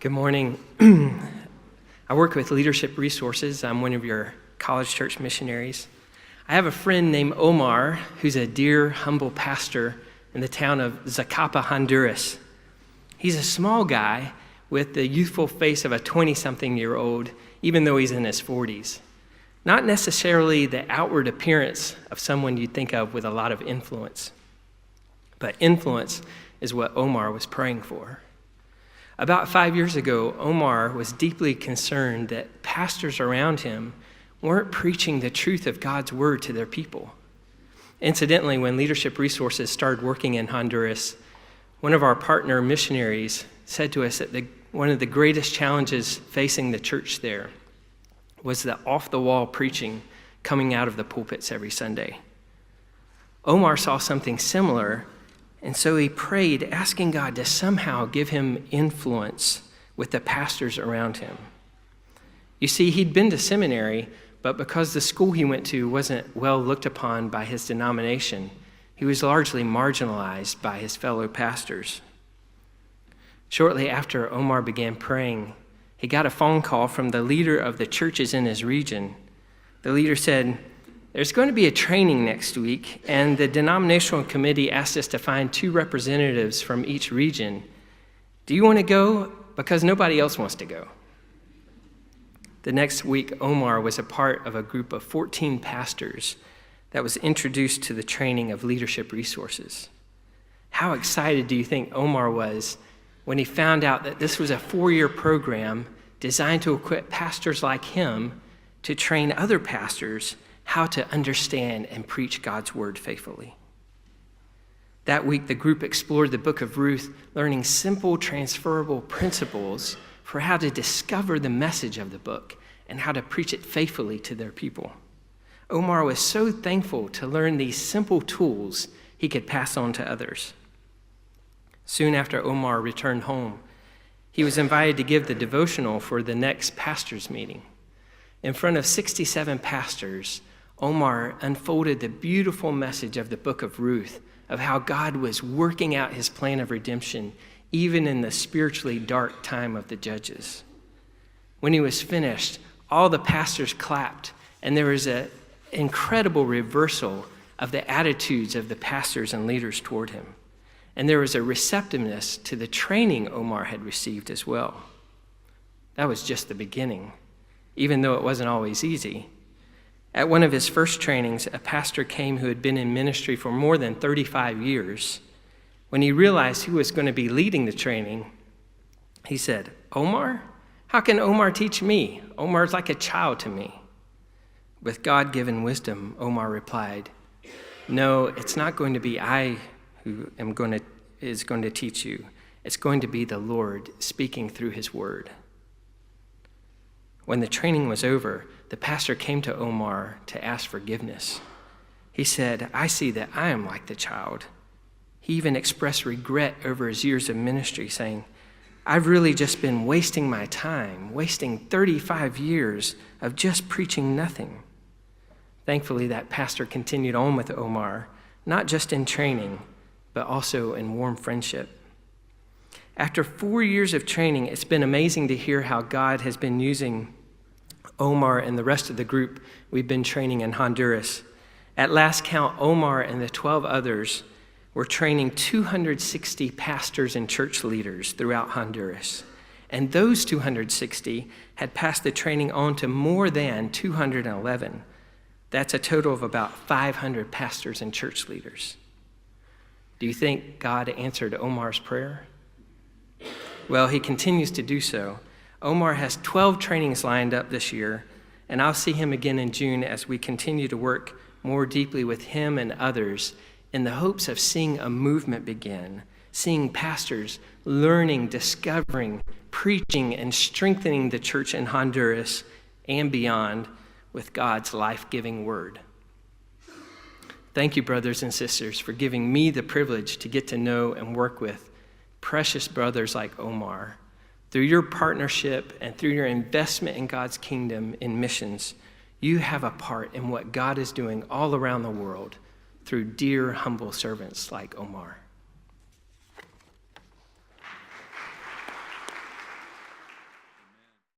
Good morning. I work with Leadership Resources. I'm one of your college church missionaries. I have a friend named Omar who's a dear, humble pastor in the town of Zacapa, Honduras. He's a small guy with the youthful face of a 20-something-year-old, even though he's in his 40s. Not necessarily the outward appearance of someone you'd think of with a lot of influence, but influence is what Omar was praying for. About 5 years ago, Omar was deeply concerned that pastors around him weren't preaching the truth of God's word to their people. Incidentally, when Leadership Resources started working in Honduras, one of our partner missionaries said to us that one of the greatest challenges facing the church there was the off-the-wall preaching coming out of the pulpits every Sunday. Omar saw something similar, and so he prayed, asking God to somehow give him influence with the pastors around him. You see, he'd been to seminary, but because the school he went to wasn't well looked upon by his denomination, he was largely marginalized by his fellow pastors. Shortly after Omar began praying, he got a phone call from the leader of the churches in his region. The leader said, "There's going to be a training next week, and the denominational committee asked us to find 2 representatives from each region. Do you want to go? Because nobody else wants to go." The next week, Omar was a part of a group of 14 pastors that was introduced to the training of Leadership Resources. How excited do you think Omar was when he found out that this was a 4-year program designed to equip pastors like him to train other pastors how to understand and preach God's word faithfully. That week, the group explored the book of Ruth, learning simple, transferable principles for how to discover the message of the book and how to preach it faithfully to their people. Omar was so thankful to learn these simple tools he could pass on to others. Soon after Omar returned home, he was invited to give the devotional for the next pastors' meeting. In front of 67 pastors, Omar unfolded the beautiful message of the book of Ruth, of how God was working out his plan of redemption, even in the spiritually dark time of the judges. When he was finished, all the pastors clapped, and there was an incredible reversal of the attitudes of the pastors and leaders toward him. And there was a receptiveness to the training Omar had received as well. That was just the beginning, even though it wasn't always easy. At one of his first trainings, a pastor came who had been in ministry for more than 35 years. When he realized who was going to be leading the training, he said, "Omar? How can Omar teach me? Omar's like a child to me." With God-given wisdom, Omar replied, "No, it's not going to be I who is going to teach you. It's going to be the Lord speaking through his word." When the training was over, the pastor came to Omar to ask forgiveness. He said, "I see that I am like the child." He even expressed regret over his years of ministry, saying, "I've really just been wasting my time, wasting 35 years of just preaching nothing." Thankfully, that pastor continued on with Omar, not just in training, but also in warm friendship. After 4 years of training, it's been amazing to hear how God has been using Omar and the rest of the group we've been training in Honduras. At last count, Omar and the 12 others were training 260 pastors and church leaders throughout Honduras. And those 260 had passed the training on to more than 211. That's a total of about 500 pastors and church leaders. Do you think God answered Omar's prayer? Well, he continues to do so. Omar has 12 trainings lined up this year, and I'll see him again in June as we continue to work more deeply with him and others in the hopes of seeing a movement begin, seeing pastors learning, discovering, preaching, and strengthening the church in Honduras and beyond with God's life-giving word. Thank you, brothers and sisters, for giving me the privilege to get to know and work with precious brothers like Omar. Through your partnership and through your investment in God's kingdom in missions, you have a part in what God is doing all around the world through dear, humble servants like Omar.